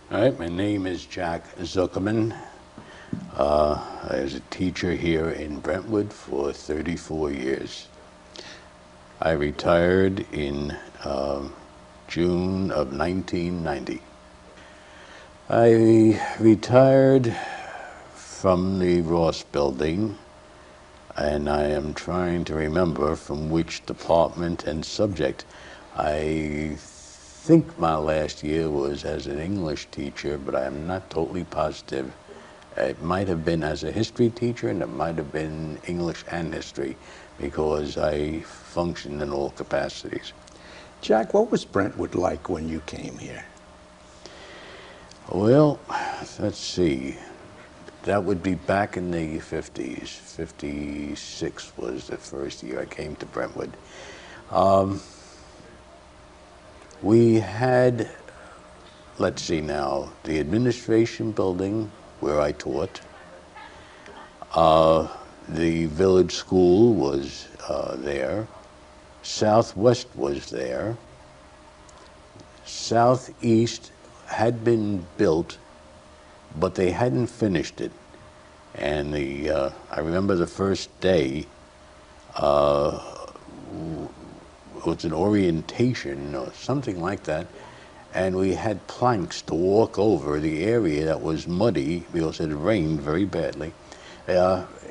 All right, my name is Jack Zuckerman. I was a teacher here in Brentwood for 34 years. I retired in June of 1990. I retired from the Ross building, and I am trying to remember from which department and subject. I think my last year was as an English teacher, but I am not totally positive. It might have been as a history teacher, and it might have been English and history, because I functioned in all capacities. Jack, what was Brentwood like when you came here? Well, let's see. That would be back in the 50s. 56 was the first year I came to Brentwood. We had, let's see now, the administration building where I taught. The village school was there. Southwest was there. Southeast had been built, but they hadn't finished it. And I remember the first day, it was an orientation or something like that, and we had planks to walk over the area that was muddy because it had rained very badly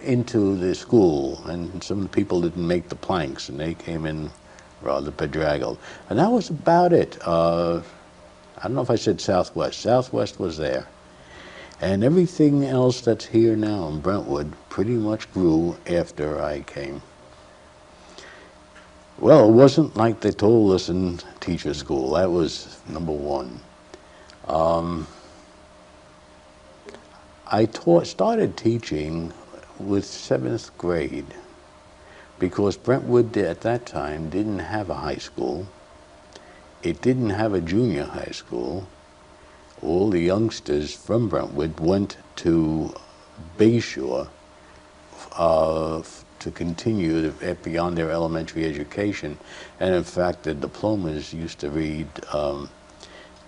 into the school, and some of the people didn't make the planks, and they came in rather bedraggled. And that was about it. I don't know if I said Southwest. Southwest was there. And everything else that's here now in Brentwood pretty much grew after I came. Well, it wasn't like they told us in teacher school. That was number one. I started teaching with 7th grade because Brentwood at that time didn't have a high school. It didn't have a junior high school. All the youngsters from Brentwood went to Bayshore to continue beyond their elementary education. And in fact, the diplomas used to read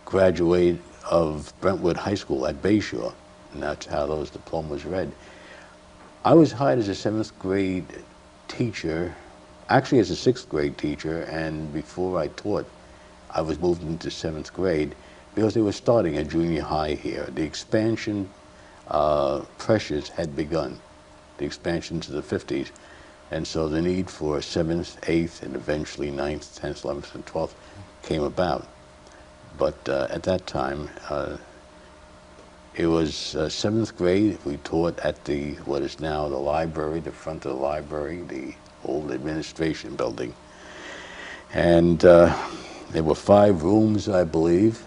graduate of Brentwood High School at Bayshore. And that's how those diplomas read. I was hired as a 7th grade teacher, actually as a 6th grade teacher, and before I taught, I was moved into 7th grade because they were starting a junior high here. The expansion pressures had begun, the expansion to the 50s. And so the need for 7th, 8th, and eventually 9th, 10th, 11th, and 12th came about. But at that time, it was 7th grade. We taught at what is now the library, the front of the library, the old administration building. And there were 5 rooms, I believe.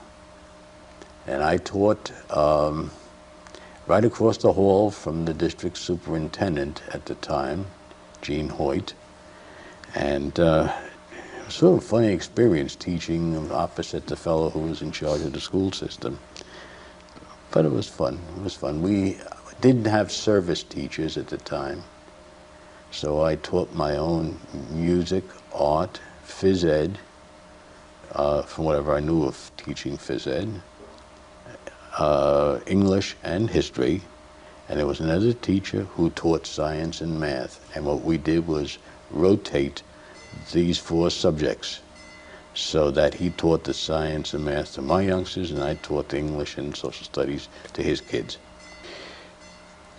And I taught right across the hall from the district superintendent at the time, Gene Hoyt. And it was sort of a funny experience teaching opposite the fellow who was in charge of the school system. But it was fun. It was fun. We didn't have service teachers at the time, so I taught my own music, art, phys ed, from whatever I knew of teaching phys ed, English and history, and there was another teacher who taught science and math. And what we did was rotate these 4 subjects, so that he taught the science and math to my youngsters, and I taught the English and social studies to his kids.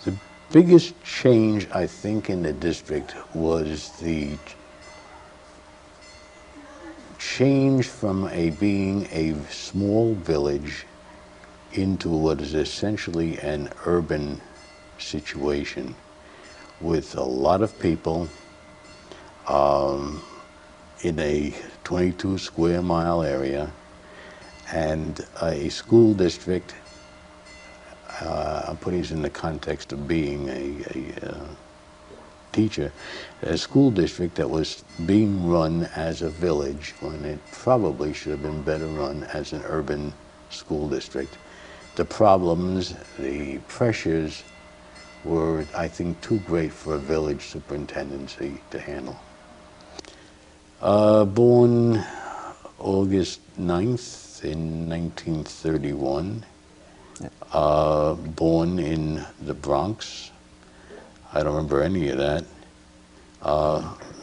The biggest change, I think, in the district was the change from being a small village into what is essentially an urban situation with a lot of people in a 22 square mile area, and a school district. I'm putting this in the context of being a teacher. A school district that was being run as a village when it probably should have been better run as an urban school district. The problems, the pressures were, I think, too great for a village superintendency to handle. Born August 9th in 1931 Born in the Bronx. I don't remember any of that.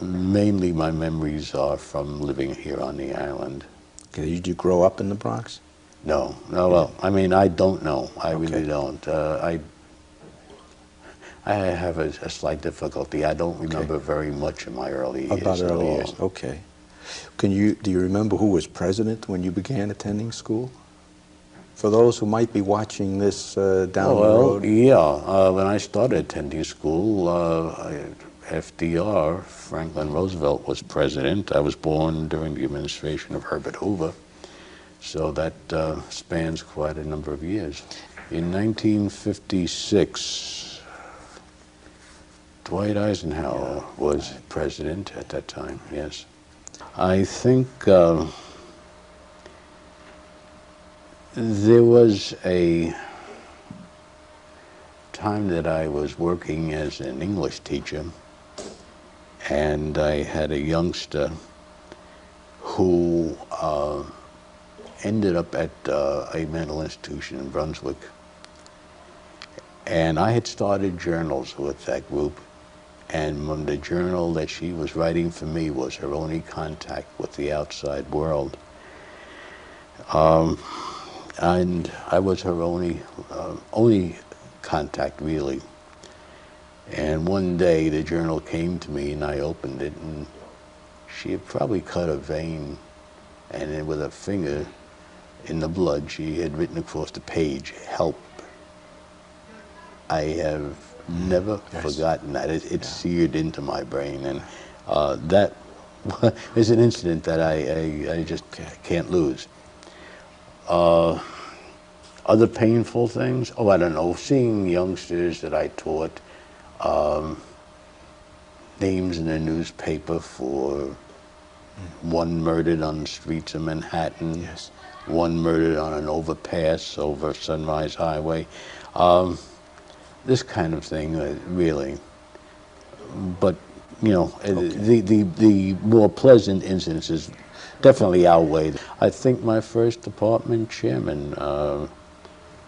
Mainly my memories are from living here on the island. Okay, did you grow up in the Bronx? No, no, well, I mean, I don't know. I really Okay. don't. I have a slight difficulty. I don't remember very much of my early years About at early all. years. Okay. Do you remember who was president when you began attending school? For those who might be watching this down the Well, road. yeah. When I started attending school, FDR, Franklin Roosevelt, was president. I was born during the administration of Herbert Hoover, so that spans quite a number of years. In 1956, Dwight Eisenhower was president at that time, yes. I think there was a time that I was working as an English teacher, and I had a youngster who ended up at a mental institution in Brunswick. And I had started journals with that group, and when the journal that she was writing for me was her only contact with the outside world. And I was her only contact, really. And one day the journal came to me and I opened it, and she had probably cut a vein, and then with her finger in the blood she had written across the page, "Help." I have never forgotten that. It seared into my brain, and that is an incident that I just can't lose. Other painful things? Oh, I don't know. Seeing youngsters that I taught, names in the newspaper for one murdered on the streets of Manhattan, one murdered on an overpass over Sunrise Highway. This kind of thing, really. But, you know, the more pleasant incidences definitely outweigh. I think my first department chairman,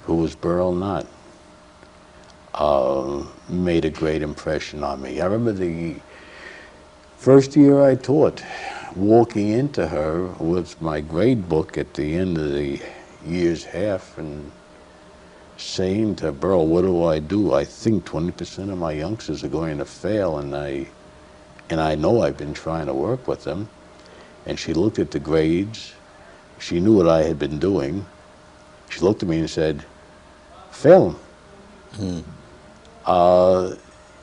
who was Burl Knott, made a great impression on me. I remember the first year I taught, walking into her with my grade book at the end of the year's half and saying to Burl, "What do? I think 20% of my youngsters are going to fail, and I know I've been trying to work with them." And she looked at the grades. She knew what I had been doing. She looked at me and said, "Fail them."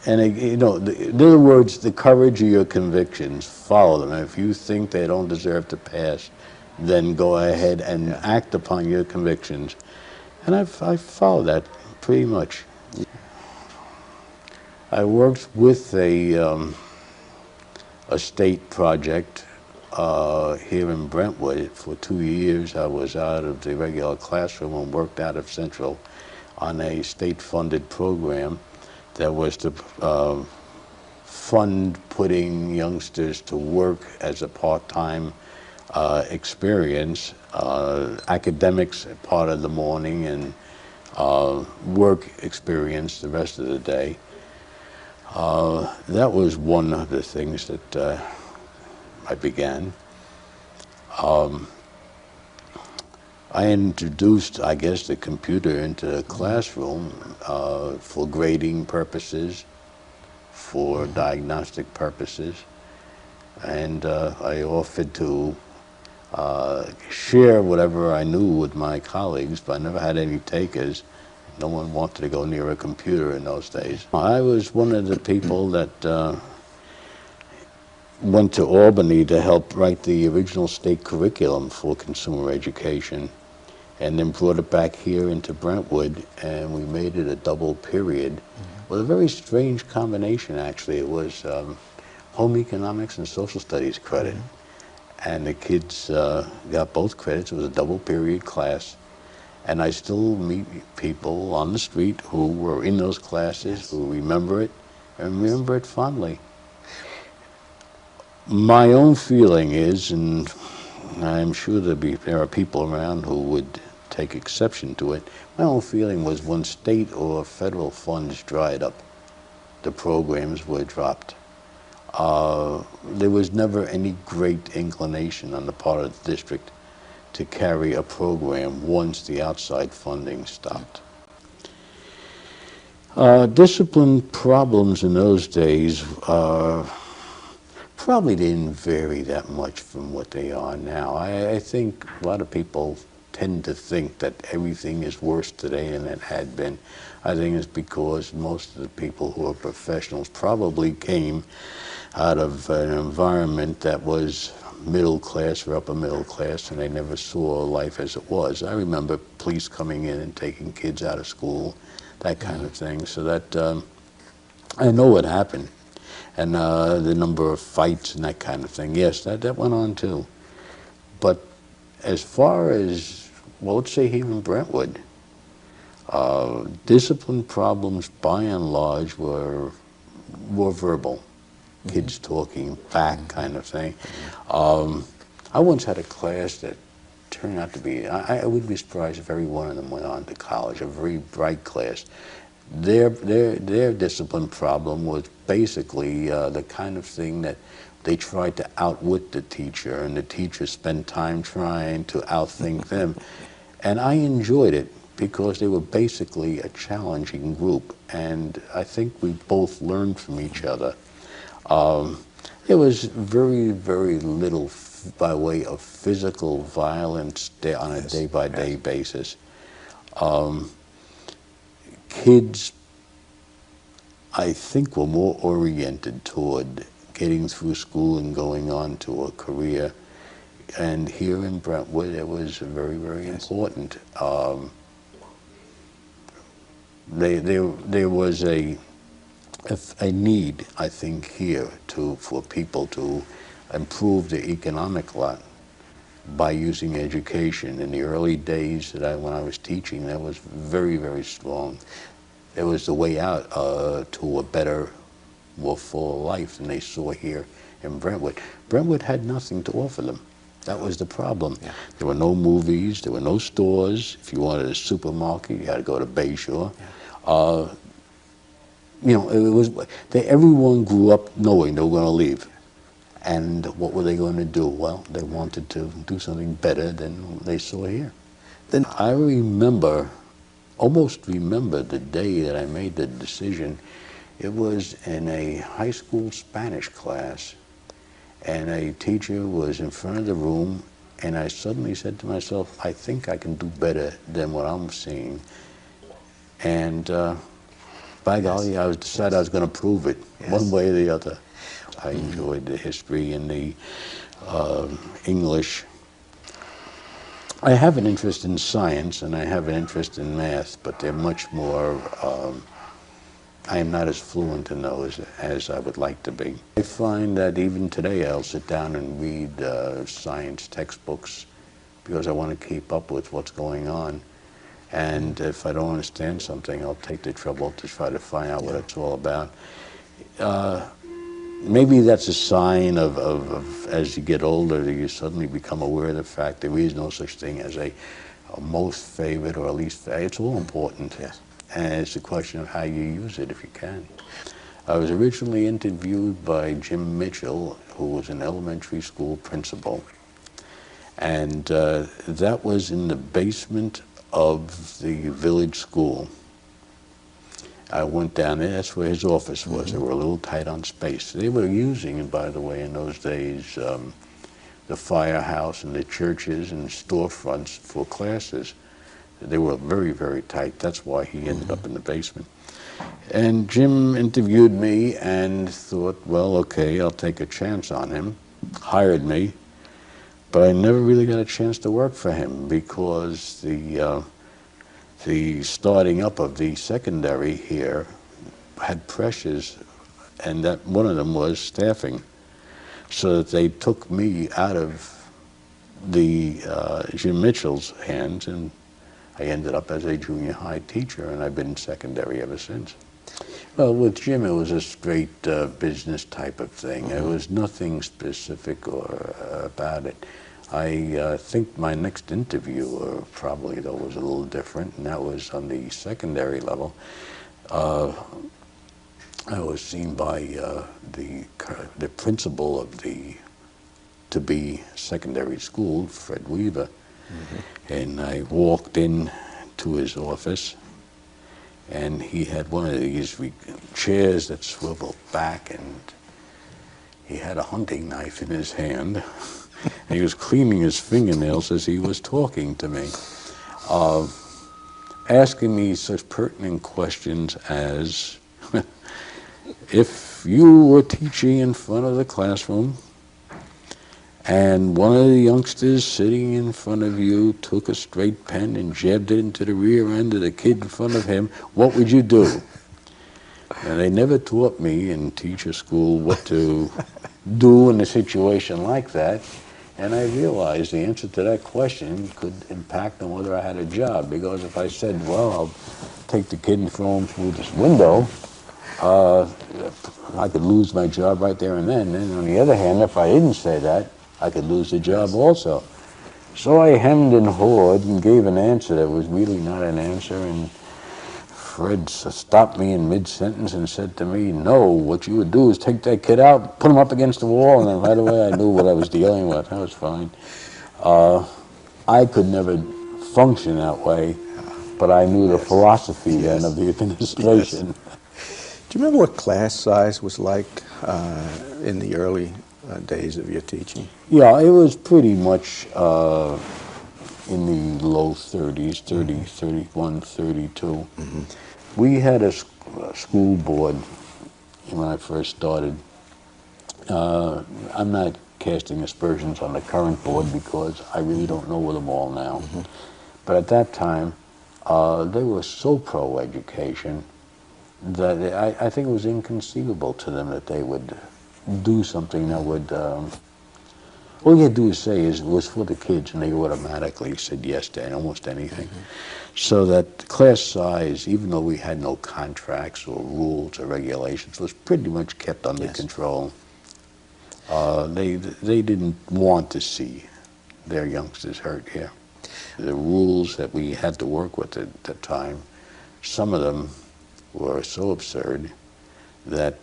And you know, in other words, the courage of your convictions, follow them. And if you think they don't deserve to pass, then go ahead and act upon your convictions. And I followed that pretty much. I worked with a state project here in Brentwood for 2 years. I was out of the regular classroom and worked out of Central on a state-funded program that was to fund putting youngsters to work as a part-time experience, academics part of the morning and work experience the rest of the day. That was one of the things that I began. I introduced, I guess, the computer into the classroom for grading purposes, for diagnostic purposes, and I offered to share whatever I knew with my colleagues, but I never had any takers. No one wanted to go near a computer in those days. I was one of the people that went to Albany to help write the original state curriculum for consumer education, and then brought it back here into Brentwood, and we made it a double period with a very strange combination, actually. It was home economics and social studies credit, and the kids got both credits. It was a double period class, and I still meet people on the street who were in those classes, who remember it, and remember it fondly. My own feeling is, and I'm sure there are people around who would take exception to it. My own feeling was when state or federal funds dried up, the programs were dropped. There was never any great inclination on the part of the district to carry a program once the outside funding stopped. Discipline problems in those days probably didn't vary that much from what they are now. I think a lot of people tend to think that everything is worse today than it had been. I think it's because most of the people who are professionals probably came out of an environment that was middle class or upper middle class, and they never saw life as it was. I remember police coming in and taking kids out of school, that kind of thing. So that I know what happened, and the number of fights and that kind of thing. Yes, that went on too. But as far as, well, let's say here in Brentwood, discipline problems by and large were verbal. Kids talking back, kind of thing. I once had a class that turned out to be, I would be surprised if every one of them went on to college, a very bright class. Their discipline problem was basically the kind of thing that they tried to outwit the teacher, and the teacher spent time trying to outthink them. And I enjoyed it because they were basically a challenging group, and I think we both learned from each other. There was very, very little by way of physical violence on a day-by-day basis. Kids, I think, were more oriented toward getting through school and going on to a career. And here in Brentwood, it was very, very important. There was a need, I think, here for people to improve their economic lot by using education. In the early days when I was teaching, that was very, very strong. It was the way out to a better, more full life than they saw here in Brentwood. Brentwood had nothing to offer them. That was the problem. Yeah. There were no movies, there were no stores. If you wanted a supermarket, you had to go to Bayshore. Yeah. You know, it was, everyone grew up knowing they were going to leave. And what were they going to do? Well, they wanted to do something better than they saw here. Then I almost remember the day that I made the decision. It was in a high school Spanish class, and a teacher was in front of the room, and I suddenly said to myself, I think I can do better than what I'm seeing. And by golly, I decided I was going to prove it, one way or the other. I enjoyed the history and the English. I have an interest in science and I have an interest in math, but they're much more, I am not as fluent in those as I would like to be. I find that even today I'll sit down and read science textbooks because I want to keep up with what's going on. And if I don't understand something, I'll take the trouble to try to find out what it's all about. Maybe that's a sign of as you get older, that you suddenly become aware of the fact there is no such thing as a most favorite or a least favorite. It's all important. Yes. And it's a question of how you use it if you can. I was originally interviewed by Jim Mitchell, who was an elementary school principal. And that was in the basement of the village school. I went down there, that's where his office was. They were a little tight on space. They were using, by the way, in those days, the firehouse and the churches and storefronts for classes. They were very, very tight. That's why he ended up in the basement. And Jim interviewed me and thought, well, okay, I'll take a chance on him. Hired me. But I never really got a chance to work for him because the starting up of the secondary here had pressures, and that one of them was staffing. So that they took me out of the Jim Mitchell's hands, and I ended up as a junior high teacher, and I've been in secondary ever since. Well, with Jim, it was a straight business type of thing. There was nothing specific or about it. I think my next interview probably, though, was a little different, and that was on the secondary level. I was seen by the principal of the to-be secondary school, Fred Weaver, and I walked in to his office, and he had one of these chairs that swiveled back, and he had a hunting knife in his hand. And he was cleaning his fingernails as he was talking to me, asking me such pertinent questions as, if you were teaching in front of the classroom and one of the youngsters sitting in front of you took a straight pen and jabbed it into the rear end of the kid in front of him, what would you do? And they never taught me in teacher school what to do in a situation like that. And I realized the answer to that question could impact on whether I had a job. Because if I said, well, I'll take the kid and throw him through this window, I could lose my job right there and then. And on the other hand, if I didn't say that, I could lose the job also. So I hemmed and hawed and gave an answer that was really not an answer. And Fred stopped me in mid-sentence and said to me, no, what you would do is take that kid out, put him up against the wall, and then right away I knew what I was dealing with. That was fine. I could never function that way, but I knew the philosophy then of the administration. Do you remember what class size was like in the early days of your teaching? Yeah, it was pretty much in the low 30s, 30, 31, 32. We had a school board when I first started. I'm not casting aspersions on the current board because I really don't know them all now. But at that time, they were so pro-education that I think it was inconceivable to them that they would do something that would, all you had to do is say it was for the kids, and they automatically said yes to almost anything. So that class size, even though we had no contracts or rules or regulations, was pretty much kept under control. They didn't want to see their youngsters hurt here. The rules that we had to work with at the time, some of them were so absurd that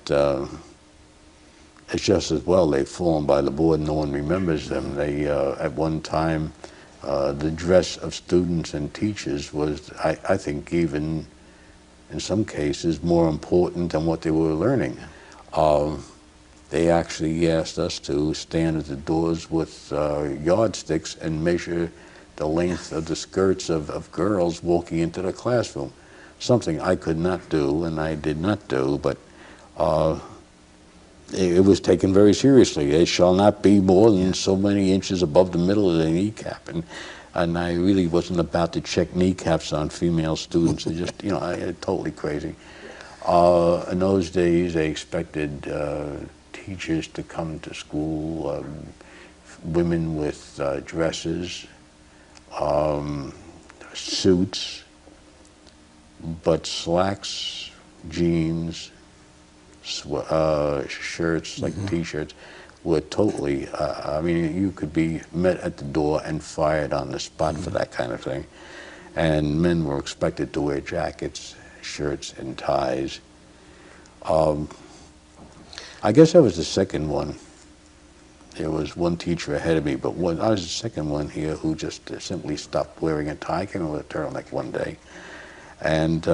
it's just as well they've fallen by the board and no one remembers them. They, at one time, the dress of students and teachers was, I think, even in some cases, more important than what they were learning. They actually asked us to stand at the doors with yardsticks and measure the length of the skirts of girls walking into the classroom. Something I could not do, and I did not do, but it was taken very seriously. It shall not be more than so many inches above the middle of the kneecap. And I really wasn't about to check kneecaps on female students. It just, you know, totally crazy. In those days, they expected teachers to come to school, women with dresses, suits, but slacks, jeans, shirts, like T-shirts, were totally, I mean, you could be met at the door and fired on the spot for that kind of thing. And men were expected to wear jackets, shirts, and ties. I guess I was the second one. There was one teacher ahead of me, but I was the second one here who just simply stopped wearing a tie. I came in with a turtleneck one day. And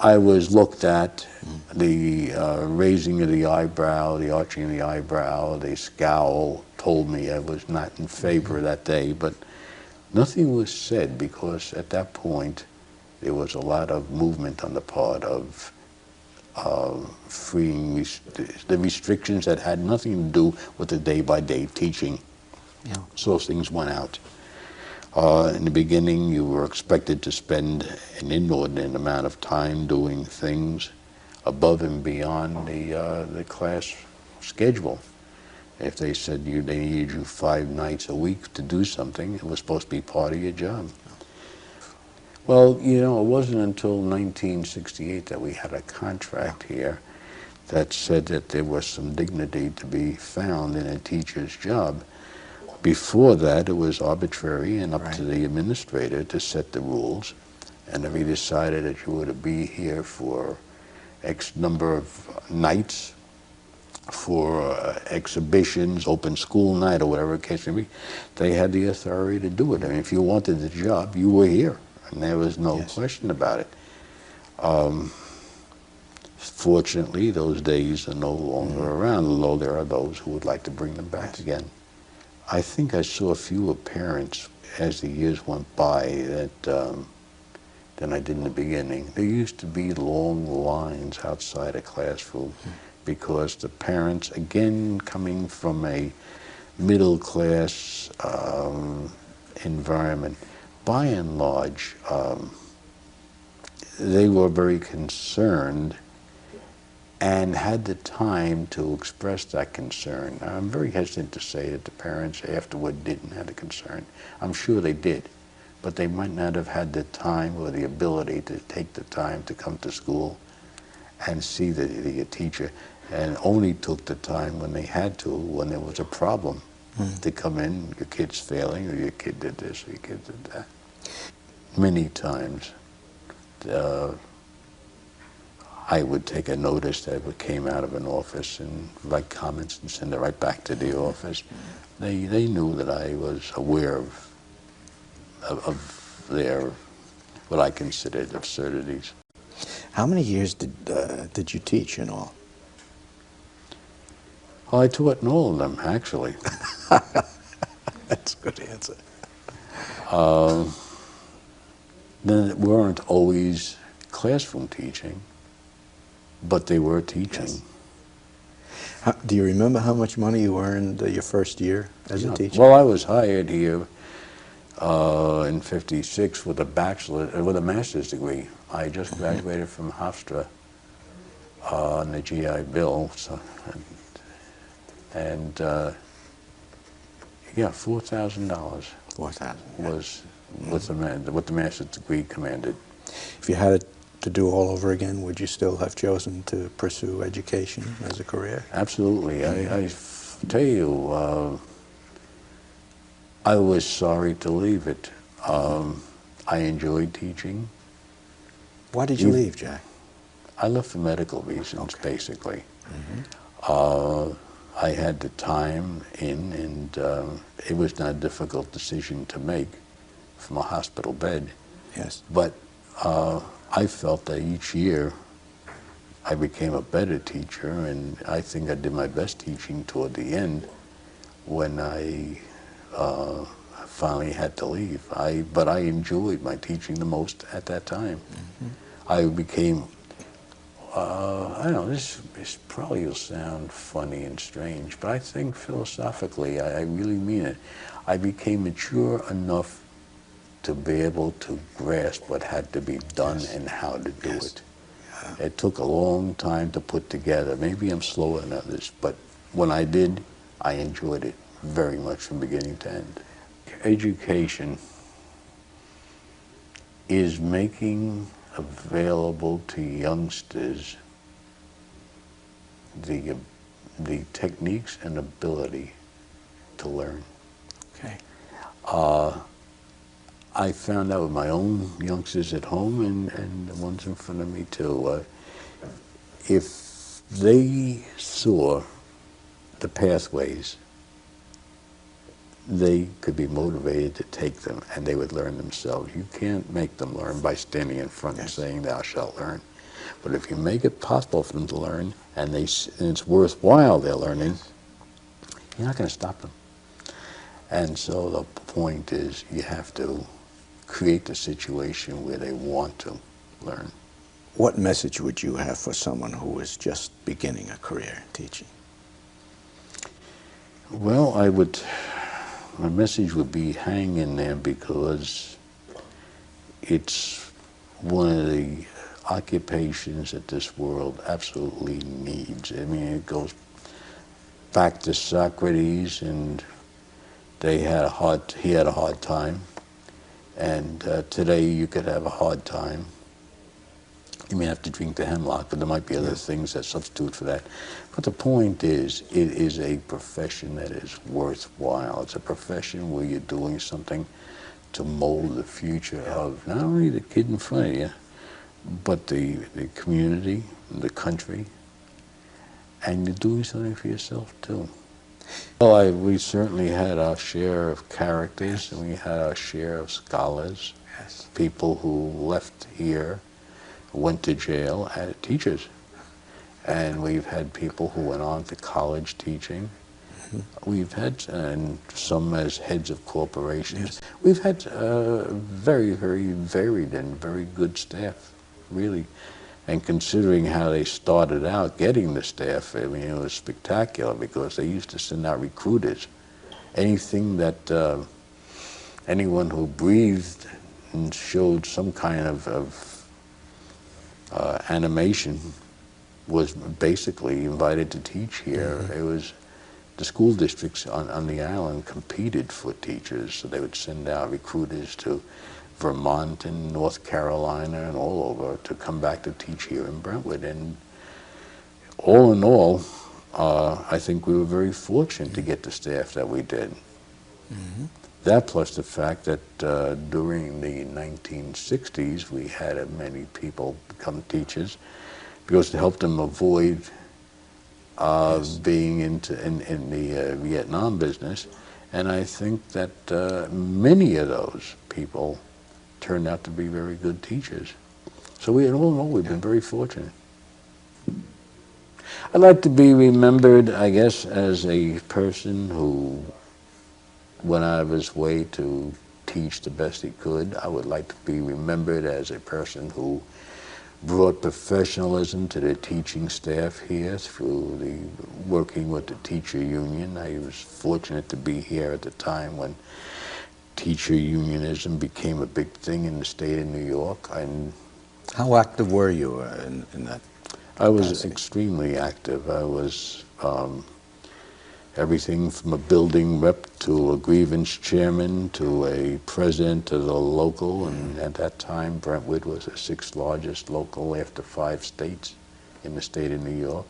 I was looked at, the raising of the eyebrow, the arching of the eyebrow, the scowl told me I was not in favor that day, but nothing was said because at that point there was a lot of movement on the part of freeing the restrictions that had nothing to do with the day-by-day teaching. Yeah. So things went out. In the beginning, you were expected to spend an inordinate amount of time doing things above and beyond the class schedule. If they said they needed you 5 nights a week to do something, it was supposed to be part of your job. Well, you know, it wasn't until 1968 that we had a contract here that said that there was some dignity to be found in a teacher's job. Before that, it was arbitrary and up Right. to the administrator to set the rules. And if he decided that you were to be here for X number of nights, for exhibitions, open school night, or whatever the case may be, they had the authority to do it. I mean, if you wanted the job, you were here, and there was no Yes. question about it. Fortunately, those days are no longer around, although there are those who would like to bring them back again. I think I saw fewer parents as the years went by than I did in the beginning. There used to be long lines outside a classroom because the parents, again, coming from a middle class environment, by and large, they were very concerned and had the time to express that concern. I'm very hesitant to say that the parents afterward didn't have the concern. I'm sure they did, but they might not have had the time or the ability to take the time to come to school and see the teacher, and only took the time when they had to, when there was a problem, to come in, your kid's failing, or your kid did this, or your kid did that. Many times, I would take a notice that came out of an office and write comments and send it right back to the office. They knew that I was aware of their, what I considered absurdities. How many years did you teach in all? Well, I taught in all of them, actually. That's a good answer. Then it weren't always classroom teaching, but they were teaching. Yes. Do you remember how much money you earned your first year as a teacher? Well, I was hired here in '56 with a master's degree. I just graduated from Hofstra on the GI Bill, so, and yeah, $4,000 $4,000. was what the master's degree commanded. If you had it to do all over again, would you still have chosen to pursue education as a career? Absolutely. I tell you, I was sorry to leave it. I enjoyed teaching. Why did you leave, Jack? I left for medical reasons, basically. I had the time in, and it was not a difficult decision to make from a hospital bed. Yes. But I felt that each year I became a better teacher, and I think I did my best teaching toward the end when I finally had to leave. But I enjoyed my teaching the most at that time. I became, I don't know, this probably will sound funny and strange, but I think philosophically, I really mean it. I became mature enough to be able to grasp what had to be done and how to do it. It took a long time to put together. Maybe I'm slower than others, but when I did, I enjoyed it very much from beginning to end. Education is making available to youngsters the techniques and ability to learn. Okay. I found out with my own youngsters at home and the ones in front of me too. If they saw the pathways, they could be motivated to take them, and they would learn themselves. You can't make them learn by standing in front and saying, "Thou shalt learn." But if you make it possible for them to learn, and it's worthwhile they're learning, you're not going to stop them. And so the point is, you have to create the situation where they want to learn. What message would you have for someone who is just beginning a career in teaching? Well, my message would be hang in there, because it's one of the occupations that this world absolutely needs. I mean, it goes back to Socrates, and he had a hard time, and today you could have a hard time. You may have to drink the hemlock, but there might be other things that substitute for that. But the point is, it is a profession that is worthwhile. It's a profession where you're doing something to mold the future of not only the kid in front of you, but the community, the country, and you're doing something for yourself too. Well, we certainly had our share of characters, and we had our share of scholars, people who left here, went to jail as teachers. And we've had people who went on to college teaching. We've had, and some as heads of corporations. We've had very, very varied and very good staff, really. And considering how they started out getting the staff, I mean, it was spectacular because they used to send out recruiters. Anything that, anyone who breathed and showed some kind of animation was basically invited to teach here. It was the school districts on the island competed for teachers, so they would send out recruiters to Vermont and North Carolina and all over to come back to teach here in Brentwood. And all in all, I think we were very fortunate to get the staff that we did. That plus the fact that during the 1960s we had many people become teachers because to help them avoid being in the Vietnam business. And I think that many of those people turned out to be very good teachers. So all in all, we've been very fortunate. I'd like to be remembered, I guess, as a person who went out of his way to teach the best he could. I would like to be remembered as a person who brought professionalism to the teaching staff here through working with the teacher union. I was fortunate to be here at the time when teacher unionism became a big thing in the state of New York. And how active were you in that? I was extremely active. I was everything from a building rep to a grievance chairman to a president of the local, and at that time Brentwood was the 6th largest local after 5 states in the state of New York.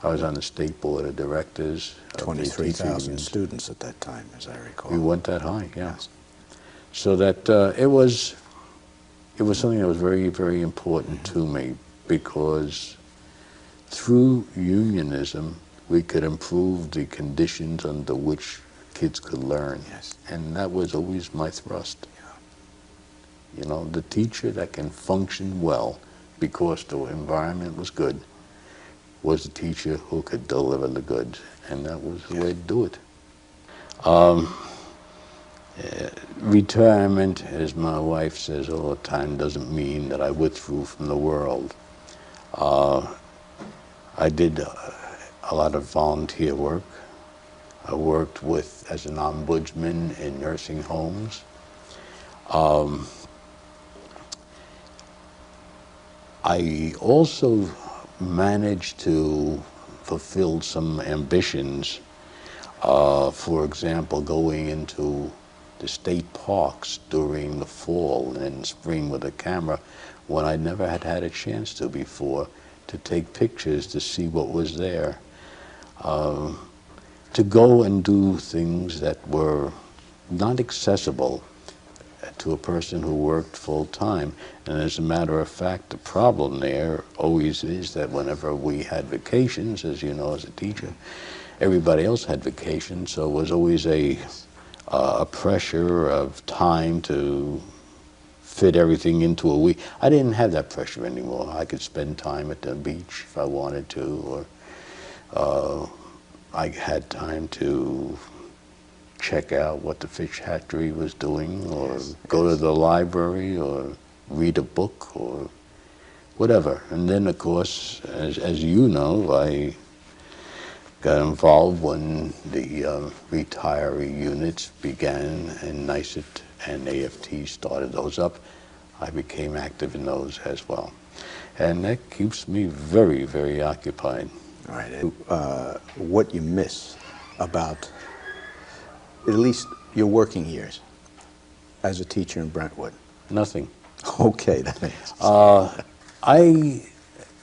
I was on the state board of directors. 23,000 students at that time, as I recall. We went that high, yes. So that it was something that was very, very important to me, because through unionism we could improve the conditions under which kids could learn. And that was always my thrust. You know, the teacher that can function well because the environment was good was the teacher who could deliver the goods, and that was the way to do it. Retirement, as my wife says all the time, doesn't mean that I withdrew from the world. I did a lot of volunteer work. I worked as an ombudsman in nursing homes. I also managed to fulfill some ambitions. For example, going into the state parks during the fall and spring with a camera when I never had a chance to before, to take pictures to see what was there. To go and do things that were not accessible to a person who worked full-time. And as a matter of fact, the problem there always is that whenever we had vacations, as you know as a teacher, everybody else had vacations, so it was always a pressure of time to fit everything into a week. I didn't have that pressure anymore. I could spend time at the beach if I wanted to, or I had time to check out what the fish hatchery was doing, or go to the library, or read a book, or whatever. And then, of course, as you know, I got involved when the retiree units began, and NYSET and AFT started those up. I became active in those as well. And that keeps me very, very occupied. All right. What you miss about at least your working years as a teacher in Brentwood? Nothing. Okay. I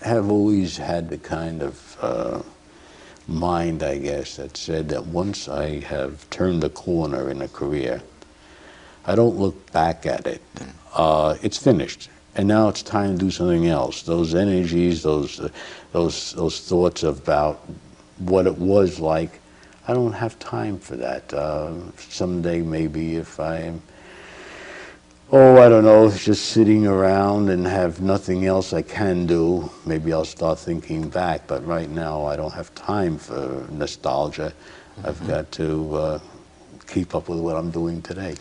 have always had the kind of mind, I guess, that said that once I have turned the corner in a career, I don't look back at it. It's finished, and now it's time to do something else. Those energies, those thoughts about what it was like, I don't have time for that. Someday, maybe, if I'm, oh, I don't know, just sitting around and have nothing else I can do, maybe I'll start thinking back. But right now, I don't have time for nostalgia. I've got to keep up with what I'm doing today.